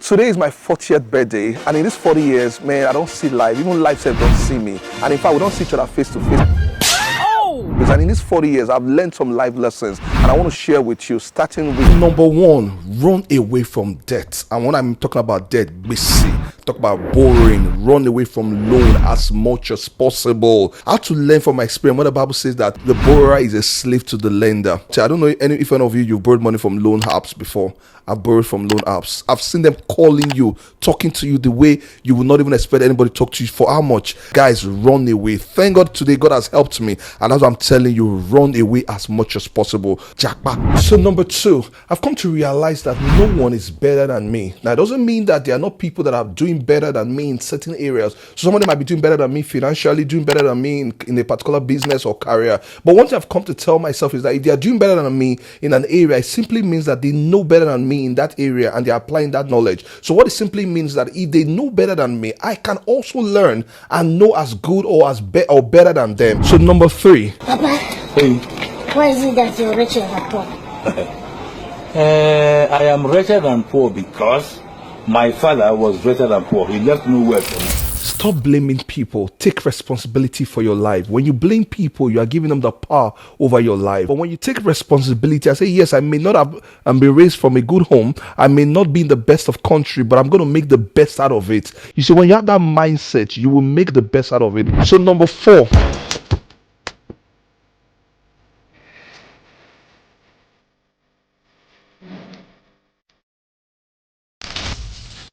Today is my 40th birthday, and in these 40 years, man, I don't see life. Even life self don't see me. And in fact, we don't see each other face to face. And in these 40 years, I've learned some life lessons, and I want to share with you, starting with number one, run away from debt. And when I'm talking about debt, busy, talk about borrowing, run away from loan as much as possible. I have to learn from my experience when the Bible says that the borrower is a slave to the lender. So I don't know if any of you've borrowed money from loan apps before. I've borrowed from loan apps. I've seen them calling you, talking to you the way you would not even expect anybody to talk to you. For how much? Guys, run away. Thank God today God has helped me, and that's what I'm telling you, run away as much as possible. Jackpot. So number two, I've come to realize that no one is better than me. Now it doesn't mean that there are not people that are doing better than me in certain areas. So somebody might be doing better than me financially, doing better than me in a particular business or career. But one thing I've come to tell myself is that if they are doing better than me in an area, it simply means that they know better than me in that area and they're applying that knowledge. So what it simply means that if they know better than me, I can also learn and know as good or better than them. So number three. Papa, hey. Why is it that you're richer than poor? I am richer than poor because my father was richer than poor. He left me wealth for me. Stop blaming people. Take responsibility for your life. When you blame people, you are giving them the power over your life. But when you take responsibility, I say, yes, I may not have been raised from a good home. I may not be in the best of country, but I'm going to make the best out of it. You see, when you have that mindset, you will make the best out of it. So number four.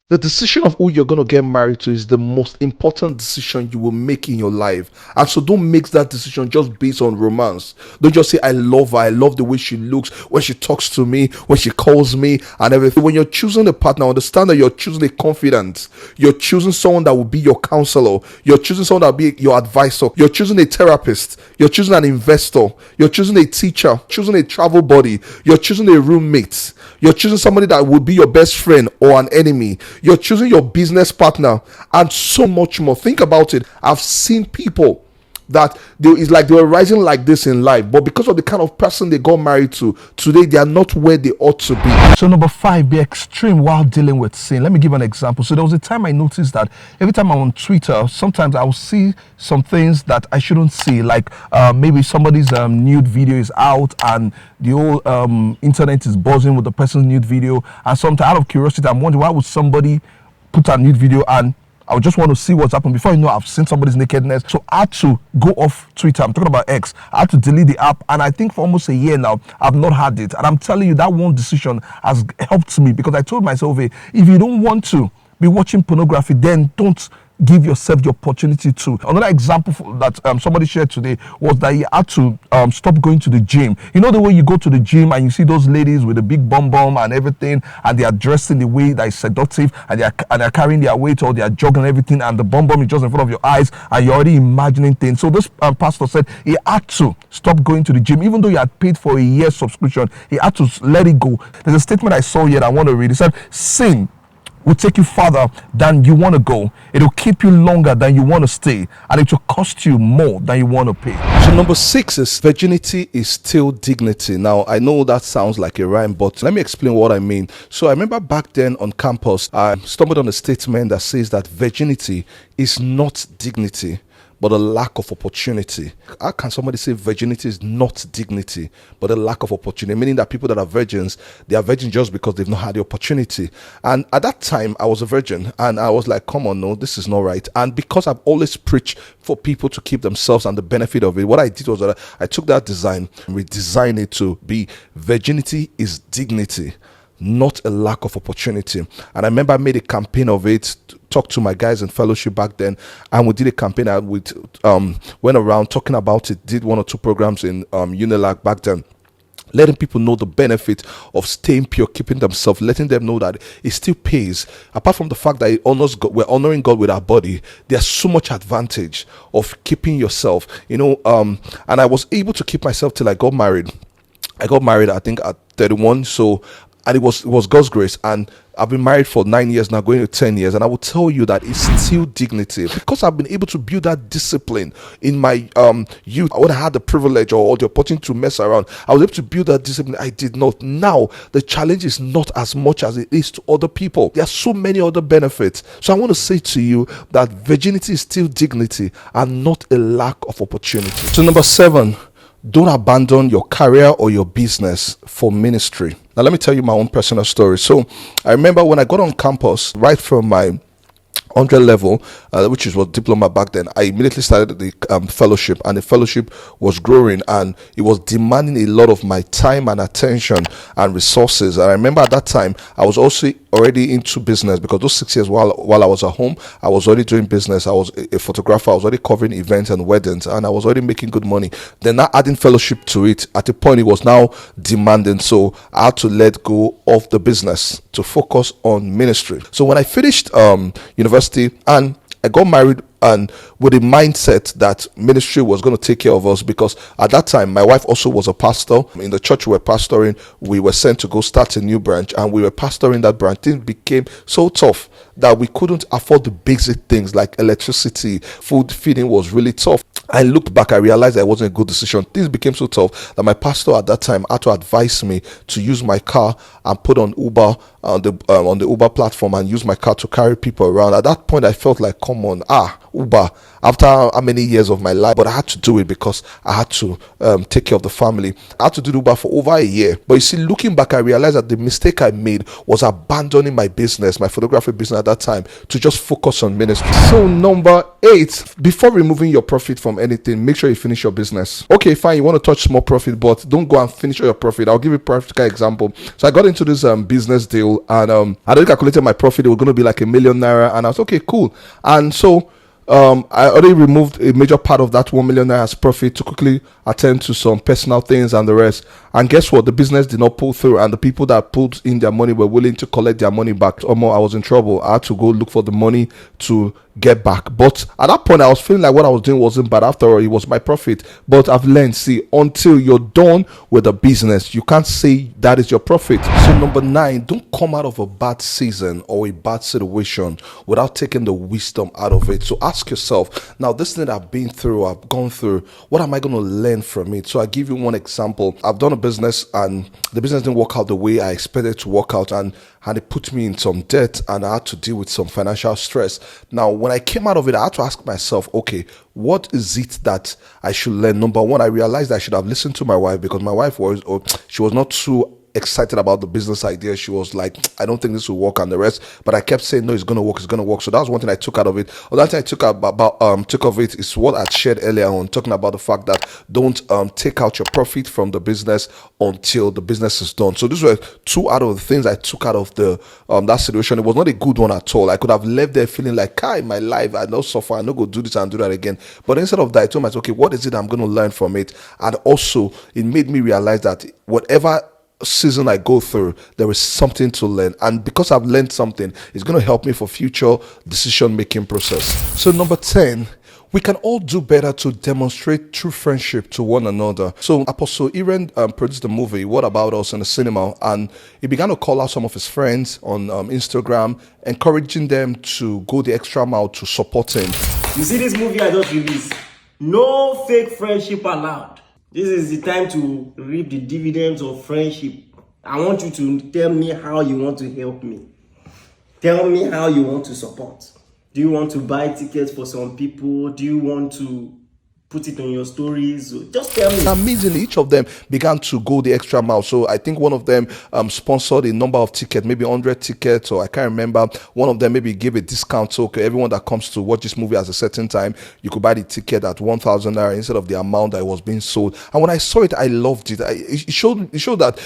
The decision of who you're going to get married to is the most important decision you will make in your life. And so don't make that decision just based on romance. Don't just say, I love her. I love the way she looks, when she talks to me, when she calls me and everything. When you're choosing a partner, understand that you're choosing a confidant. You're choosing someone that will be your counselor. You're choosing someone that will be your advisor. You're choosing a therapist. You're choosing an investor. You're choosing a teacher. Choosing a travel buddy. You're choosing a roommate. You're choosing somebody that will be your best friend or an enemy. You're choosing your business partner and so much more. Think about it. I've seen people that it's like they were rising like this in life, but because of the kind of person they got married to, today they are not where they ought to be. So number five, be extreme while dealing with sin. Let me give an example. So there was a time I noticed that every time I'm on Twitter, sometimes I will see some things that I shouldn't see, like maybe somebody's nude video is out and the whole internet is buzzing with the person's nude video, and sometimes out of curiosity I'm wondering, why would somebody put a nude video and I would just want to see what's happened. Before you know, I've seen somebody's nakedness. So I had to go off Twitter. I'm talking about X. I had to delete the app. And I think for almost a year now, I've not had it. And I'm telling you, that one decision has helped me, because I told myself, hey, if you don't want to be watching pornography, then don't give yourself the opportunity to. Another example that somebody shared today was that he had to stop going to the gym. You know the way you go to the gym and you see those ladies with a big bum and everything, and they are dressed in the way that is seductive, and they're carrying their weight or they are jogging and everything, and the bum is just in front of your eyes and you're already imagining things. So this pastor said he had to stop going to the gym, even though he had paid for a year's subscription. He had to let it go. There's a statement I saw here that I want to read. It said, sin will take you farther than you want to go. It will keep you longer than you want to stay, and it will cost you more than you want to pay. So number six is virginity is still dignity. Now, I know that sounds like a rhyme, but let me explain what I mean. So I remember back then on campus, I stumbled on a statement that says that virginity is not dignity, but a lack of opportunity. How can somebody say virginity is not dignity, but a lack of opportunity? Meaning that people that are virgins, they are virgins just because they've not had the opportunity. And at that time, I was a virgin, and I was like, come on, no, this is not right. And because I've always preached for people to keep themselves and the benefit of it, what I did was that I took that design and redesigned it to be virginity is dignity, not a lack of opportunity. And I remember I made a campaign of it, talked to my guys in fellowship back then, and we did a campaign. I went around talking about it, did one or two programs in Unilag back then, letting people know the benefit of staying pure, keeping themselves, letting them know that it still pays. Apart from the fact that it honors God, we're honoring God with our body, there's so much advantage of keeping yourself, and I was able to keep myself till I got married. I got married, I think, at 31. So and it was God's grace. And I've been married for 9 years now, going to 10 years, and I will tell you that it's still dignity because I've been able to build that discipline in my youth. When I had the privilege or the opportunity to mess around, I was able to build that discipline. I did not. Now the challenge is not as much as it is to other people. There are so many other benefits. So I want to say to you that virginity is still dignity and not a lack of opportunity. So number 7, don't abandon your career or your business for ministry. Now, let me tell you my own personal story. So, I remember when I got on campus, right from my 100 level, which was diploma back then, I immediately started the fellowship, and the fellowship was growing and it was demanding a lot of my time and attention and resources. And I remember at that time I was also already into business, because those 6 years while I was at home, I was already doing business. I was a photographer. I was already covering events and weddings, and I was already making good money. Then now adding fellowship to it, at a point it was now demanding, so I had to let go of the business to focus on ministry. So when I finished university and I got married, and with the mindset that ministry was going to take care of us, because at that time my wife also was a pastor in the church we were pastoring. We were sent to go start a new branch, and we were pastoring that branch. Things became so tough that we couldn't afford the basic things like electricity. Food feeding was really tough. I looked back, I realized that it wasn't a good decision. Things became so tough that my pastor at that time had to advise me to use my car and put on Uber on the Uber platform and use my car to carry people around. At that point, I felt like, come on, Uber, after how many years of my life, but I had to do it because I had to take care of the family. I had to do Uber for over a year. But you see, looking back, I realized that the mistake I made was abandoning my business, my photography business at that time, to just focus on ministry. So number 8, before removing your profit from anything, make sure you finish your business. Okay, fine, you want to touch small profit, but don't go and finish all your profit. I'll give you a practical example. So I got into this business deal, and I already calculated my profit. It was going to be like ₦1 million, and I was okay, cool. And so I already removed a major part of that ₦1 million as profit to quickly attend to some personal things and the rest. And guess what? The business did not pull through, and the people that pulled in their money were willing to collect their money back. I was in trouble. I had to go look for the money to get back. But at that point, I was feeling like what I was doing wasn't bad. After all, it was my profit. But I've learned, see, until you're done with the business, you can't say that is your profit. So number 9, don't come out of a bad season or a bad situation without taking the wisdom out of it. So ask yourself, now this thing I've been through, I've gone through, what am I going to learn from it? So I give you one example. I've done a business, and the business didn't work out the way I expected it to work out, and it put me in some debt, and I had to deal with some financial stress. Now, when I came out of it, I had to ask myself, okay, what is it that I should learn? Number 1, I realized I should have listened to my wife, because my wife she was not too excited about the business idea. She was like, I don't think this will work, and the rest. But I kept saying, no, it's going to work, it's going to work. So that was one thing I took out of it. Another thing I took of it is what I shared earlier on, talking about the fact that don't take out your profit from the business until the business is done. So these were 2 out of the things I took out of the that situation. It was not a good one at all. I could have left there feeling like, in my life, I know suffer, I know go do this and do that again. But instead of that, I told myself, okay, what is it I'm going to learn from it? And also, it made me realize that whatever season I go through, there is something to learn, and because I've learned something, it's going to help me for future decision making process. So number 10, we can all do better to demonstrate true friendship to one another. So Apostle Aaron produced the movie What About Us in the cinema, and he began to call out some of his friends on Instagram, encouraging them to go the extra mile to support him. You see this movie I just released? No fake friendship allowed. This is the time to reap the dividends of friendship. I want you to tell me how you want to help me. Tell me how you want to support. Do you want to buy tickets for some people? Do you want to put it on your stories? Just tell me. Amazingly, each of them began to go the extra mile. So I think one of them sponsored a number of tickets, maybe 100 tickets, or I can't remember. One of them maybe gave a discount. So okay, everyone that comes to watch this movie at a certain time, you could buy the ticket at 1,000 naira instead of the amount that was being sold. And when I saw it, I loved it. It showed that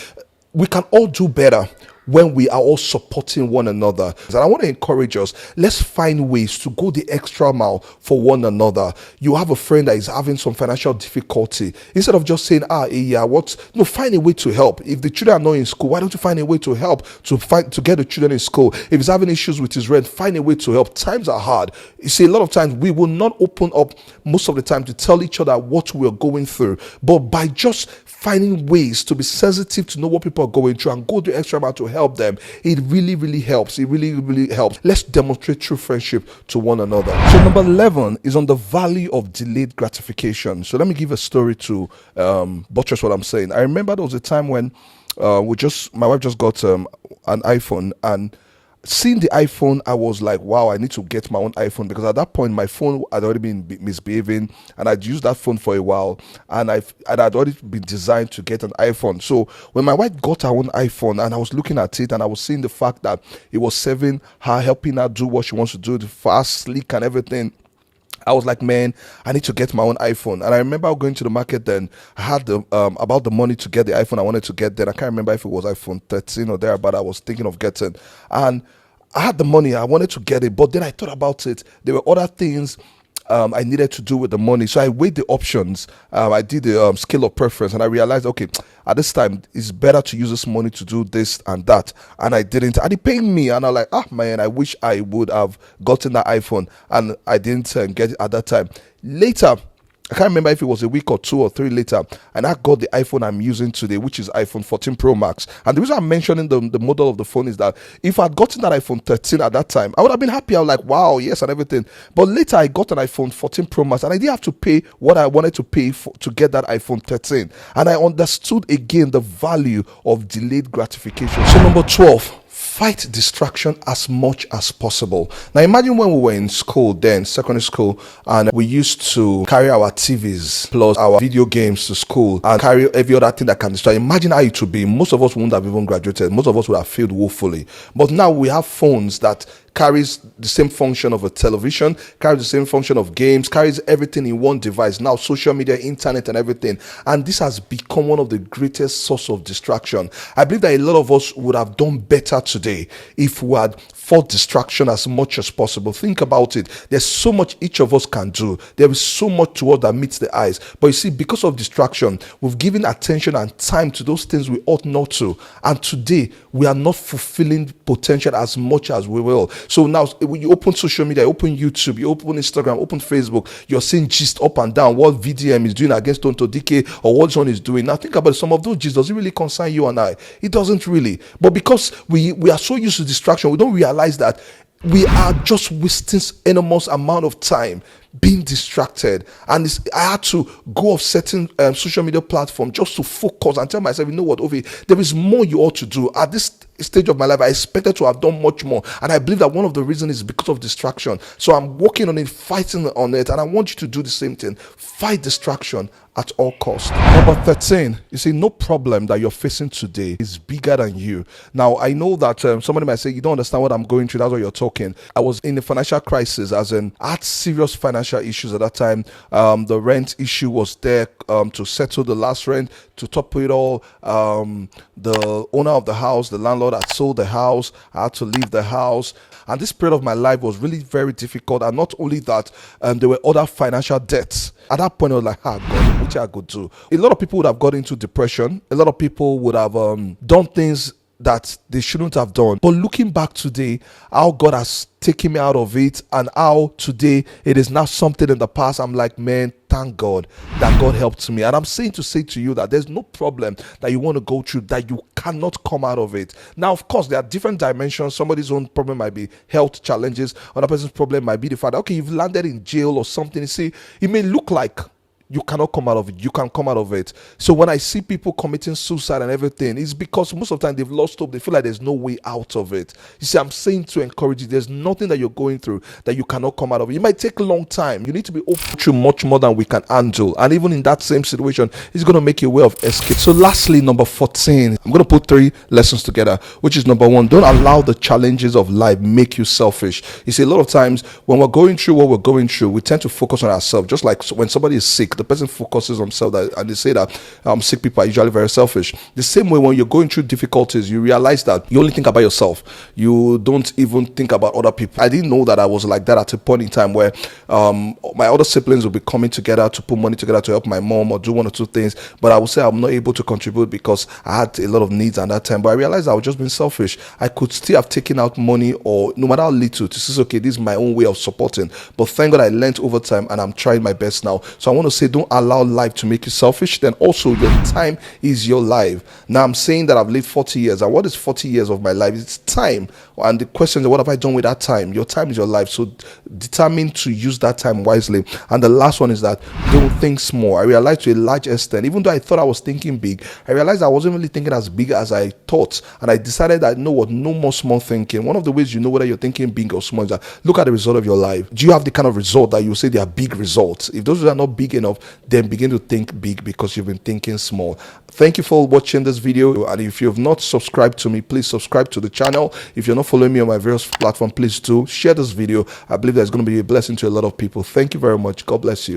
we can all do better when we are all supporting one another. And I want to encourage us, let's find ways to go the extra mile for one another. You have a friend that is having some financial difficulty. Instead of just saying, find a way to help. If the children are not in school, why don't you find a way to help to get the children in school? If he's having issues with his rent, find a way to help. Times are hard. You see, a lot of times we will not open up most of the time to tell each other what we're going through, but by just finding ways to be sensitive to know what people are going through and go the extra mile to help them, it really helps. It really helps. Let's demonstrate true friendship to one another. So number 11 is on the value of delayed gratification. So let me give a story to buttress what I'm saying. I remember there was a time when my wife just got an iPhone, and seeing the iPhone, I was like, wow, I need to get my own iPhone, because at that point my phone had already been misbehaving, and I'd used that phone for a while, and I'd already been designed to get an iPhone. So when my wife got her own iPhone, and I was looking at it, and I was seeing the fact that it was serving her, helping her do what she wants to do, the fast, sleek, and everything, I was like, man, I need to get my own iPhone. And I remember going to the market then. I had about the money to get the iPhone I wanted to get then. I can't remember if it was iPhone 13 or there, but I was thinking of getting. And I had the money. I wanted to get it. But then I thought about it. There were other things I needed to do with the money. So I weighed the options. I did the scale of preference, and I realized, okay, at this time, it's better to use this money to do this and that. And I didn't. And it pained me. And I'm like, man, I wish I would have gotten that iPhone. And I didn't get it at that time. Later, I can't remember if it was a week or 2 or 3 later, and I got the iPhone I'm using today, which is iPhone 14 Pro Max. And the reason I'm mentioning the model of the phone is that if I'd gotten that iPhone 13 at that time, I would have been happy. I was like, wow, yes, and everything. But later I got an iPhone 14 Pro Max, and I didn't have to pay what I wanted to pay to get that iPhone 13. And I understood again the value of delayed gratification. So number 12, fight distraction as much as possible. Now imagine when we were in school then, secondary school, and we used to carry our TVs plus our video games to school and carry every other thing that can distract. Imagine how it would be. Most of us wouldn't have even graduated. Most of us would have failed woefully. But now we have phones that carries the same function of a television, carries the same function of games, carries everything in one device. Now social media, internet, and everything. And this has become one of the greatest source of distraction. I believe that a lot of us would have done better today if we had fought distraction as much as possible. Think about it. There's so much each of us can do. There is so much to us that meets the eyes. But you see, because of distraction, we've given attention and time to those things we ought not to. And today, we are not fulfilling potential as much as we will. So now, when you open social media, you open YouTube, you open Instagram, open Facebook, you're seeing gist up and down, what VDM is doing against Tonto DK or what John is doing. Now think about it. Some of those gist, does it really concern you and I? It doesn't really. But because we are so used to distraction, we don't realize that we are just wasting enormous amount of time being distracted. And I had to go off certain social media platform just to focus and tell myself, you know what, Ovi, there is more you ought to do. At this stage of my life, I expected to have done much more, and I believe that one of the reasons is because of distraction. So I'm working on it, fighting on it, and I want you to do the same thing. Fight distraction at all costs. Number 13, you see, no problem that you're facing today is bigger than you. Now, I know that somebody might say, you don't understand what I'm going through, that's what you're talking. I was in a financial crisis, as in, I had serious financial issues at that time. The rent issue was there to settle the last rent. To top it all, the owner of the house, the landlord, had sold the house. I had to leave the house. And this period of my life was really very difficult. And not only that, there were other financial debts. At that point, I was like, God, which I could do. A lot of people would have got into depression. A lot of people would have done things that they shouldn't have done. But looking back today, how God has taken me out of it, and how today it is now something in the past, I'm like, man, thank God that God helped me. And I'm saying to say to you that there's no problem that you want to go through that you cannot come out of it. Now, of course, there are different dimensions. Somebody's own problem might be health challenges. Another person's problem might be the fact that, okay, you've landed in jail or something. You see, it may look like you cannot come out of it. You can come out of it. So when I see people committing suicide and everything, it's because most of the time they've lost hope. They feel like there's no way out of it. You see, I'm saying to encourage you, there's nothing that you're going through that you cannot come out of it. It might take a long time. You need to be open to much more than we can handle. And even in that same situation, it's going to make you a way of escape. So lastly, number 14, I'm going to put 3 lessons together, which is number 1, don't allow the challenges of life make you selfish. You see, a lot of times when we're going through what we're going through, we tend to focus on ourselves. Just like when somebody is sick, sick, the person focuses on self, and they say that sick people are usually very selfish. The same way, when you're going through difficulties, you realize that you only think about yourself. You don't even think about other people. I didn't know that I was like that at a point in time where my other siblings would be coming together to put money together to help my mom or do one or two things, but I would say I'm not able to contribute because I had a lot of needs at that time. But I realized I was just being selfish. I could still have taken out money, or no matter how little, to say, okay, this is my own way of supporting. But thank God I learned over time, and I'm trying my best now. So I want to say, don't allow life to make you selfish. Then also, your time is your life. Now I'm saying that I've lived 40 years, and what is 40 years of my life? It's time. And the question is, what have I done with that time? Your time is your life, so determine to use that time wisely. And the last one is that don't think small. I realized to a large extent, even though I thought I was thinking big, I realized I wasn't really thinking as big as I thought. And I decided that, you know what, no more small thinking. One of the ways you know whether you're thinking big or small is that look at the result of your life. Do you have the kind of result that you say they are big results? If those are not big enough, then begin to think big, because you've been thinking small. Thank you for watching this video, and if you have not subscribed to me, please subscribe to the channel. If you're not following me on my various platforms, please do share this video. I believe that it's going to be a blessing to a lot of people. Thank you very much. God bless you.